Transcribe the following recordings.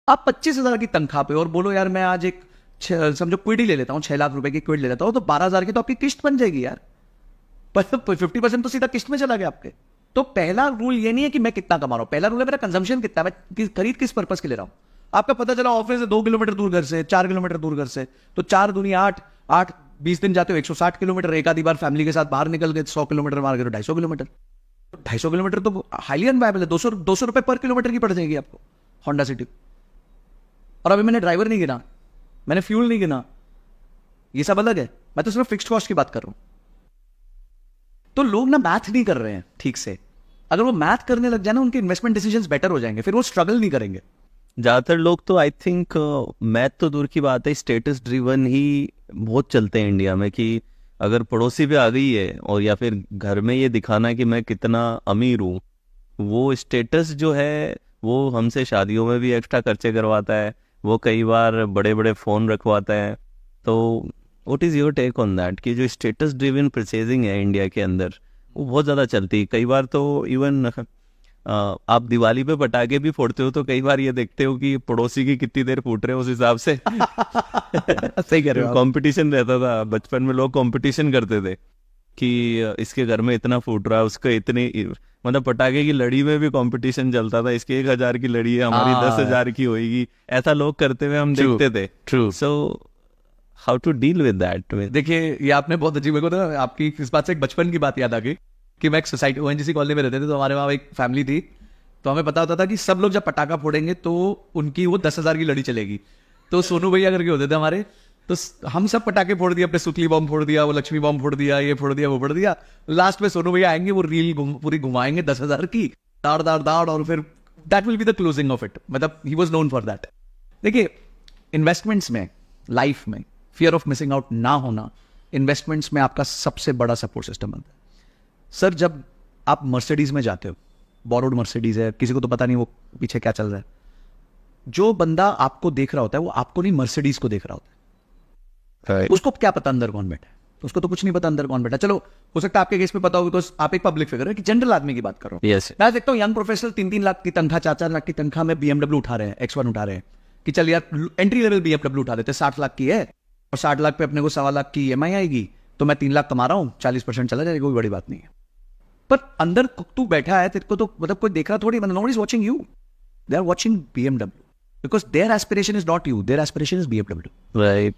आप 25,000 की तनख्वाह पे और बोलो यार मैं आज एक समझो क्विड ही ले लेता हूँ, 6 लाख रुपए की क्विड ले लेता हूँ, तो 12,000 की तो आपकी किस्त बन जाएगी यार। पर 50% तो सीधा किस्त में चला गया आपके। तो पहला रूल ये नहीं है कि मैं कितना कमा रहा हूं, पहला रूल है मेरा कंजम्पशन कितना, मैं खरीद किस पर्पज के ले रहा हूं। आपका पता चला ऑफिस से 2 किलोमीटर दूर घर से, 4 किलोमीटर दूर घर से, तो 4 दूनी 8, 8 20 दिन जाते हो 160 किलोमीटर, एक आधी बार फैमिली के साथ बाहर निकल गए 100 किलोमीटर मार गए तो 250 किलोमीटर। 250 किलोमीटर तो हाईली अनवायबल है। 200 रुपए पर किलोमीटर की पड़ जाएगी आपको होंडा सिटी। और अभी मैंने ड्राइवर नहीं गिना, मैंने फ्यूल नहीं गिना, ये सब अलग है, मैं तो सिर्फ फिक्स्ड कॉस्ट की बात कर रहा हूं। तो लोग ना मैथ नहीं कर रहे हैं ठीक से। अगर वो मैथ करने लग जाए ना, उनके इन्वेस्टमेंट डिसीजंस बेटर हो जाएंगे, फिर वो स्ट्रगल नहीं करेंगे। ज़्यादातर लोग तो आई थिंक मैथ तो दूर की बात है, स्टेटस ड्रिवन ही बहुत चलते हैं इंडिया में, कि अगर पड़ोसी पे आ गई है और या फिर घर में ये दिखाना कि मैं कितना अमीर हूँ, वो स्टेटस जो है वो हमसे शादियों में भी एक्स्ट्रा खर्चे करवाता है, वो कई बार बड़े बड़े फ़ोन रखवाता है। तो what is your take on that, कि जो स्टेटस ड्रिवन परचेजिंग है इंडिया के अंदर वो बहुत ज़्यादा चलती है। कई बार तो इवन आप दिवाली पे पटाखे भी फोड़ते हो तो कई बार ये देखते हो कि पड़ोसी की कितनी देर फूट रहे हैं उस हिसाब से। सही कह रहे हो आप। कंपटीशन रहता था बचपन में, लोग कंपटीशन करते थे कि इसके घर में इतना फूट रहा है, उसका इतनी, मतलब पटाखे की लड़ी में भी कंपटीशन चलता था, इसकी 1,000 की लड़ी है, हमारी 10,000 की होगी, ऐसा लोग करते हुए हम True, देखते थे। true. So how to deal with that? देखिए ये आपने बहुत अच्छी, मेरे को ना आपकी इस बात से एक बचपन की बात याद आ गई कि मैं एक सोसाइटी ओएनजीसी कॉलोनी में रहते थे, तो हमारे वहाँ एक फैमिली थी, तो हमें पता होता था कि सब लोग जब पटाखा फोड़ेंगे तो उनकी वो 10,000 की लड़ी चलेगी। तो सोनू भैया करके होते थे हमारे, तो हम सब पटाखे फोड़ दिया, अपने सुतली बॉम्ब फोड़ दिया, वो लक्ष्मी बॉम्ब फोड़ दिया, ये फोड़ दिया, वो फोड़ दिया। लास्ट में सोनू भैया आएंगे, वो रील पूरी घुमाएंगे 10,000 की, दाड़ दाड़ दाड़, और फिर that will be the closing of it. मतलब he was known for that. देखिए इन्वेस्टमेंट्स में, लाइफ में फियर ऑफ मिसिंग आउट ना होना इन्वेस्टमेंट्स में आपका सबसे बड़ा सपोर्ट सिस्टम बनता है। सर जब आप मर्सिडीज में जाते हो, बोरोड मर्सिडीज है, किसी को तो पता नहीं वो पीछे क्या चल रहा है, जो बंदा आपको देख रहा होता है वो आपको नहीं मर्सिडीज को देख रहा होता है। उसको क्या पता अंदर कौन बैठा है, उसको तो कुछ नहीं पता अंदर कौन बैठा। चलो हो सकता है आपके केस में पता हो, बिकॉज आप एक पब्लिक फिगर है, कि जनरल आदमी की बात कर रहा हूं। यस। मैं देखता हूँ यंग प्रोफेशनल 3-3 लाख की तनख्वाह, 4-4 लाख की तनख्वाह में BMW उठा रहे हैं, X1 उठा रहे हैं, कि चल यार एंट्री लेवल BMW उठा देते, 60 लाख की है और 60 लाख पे अपने को 1.25 लाख की EMI आएगी, तो मैं 3 लाख कमा रहा हूँ, 40% चला जाएगा, कोई बड़ी बात नहीं है। पर अंदर तू बैठा है, तेरे को तो मतलब कोई देख रहा थोड़ी, मतलब nobody is watching you, they are watching BMW, because their aspiration is not you, their aspiration is BMW। Right.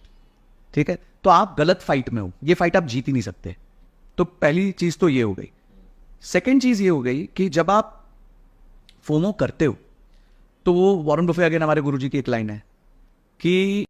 ठीक है, तो आप गलत फाइट में हो, ये फाइट आप जीत ही नहीं सकते। तो पहली चीज तो ये हो गई। सेकेंड चीज ये हो गई कि जब आप फोमो करते हो, तो वो वॉरेन बफे, अगेन हमारे गुरुजी की एक लाइन है कि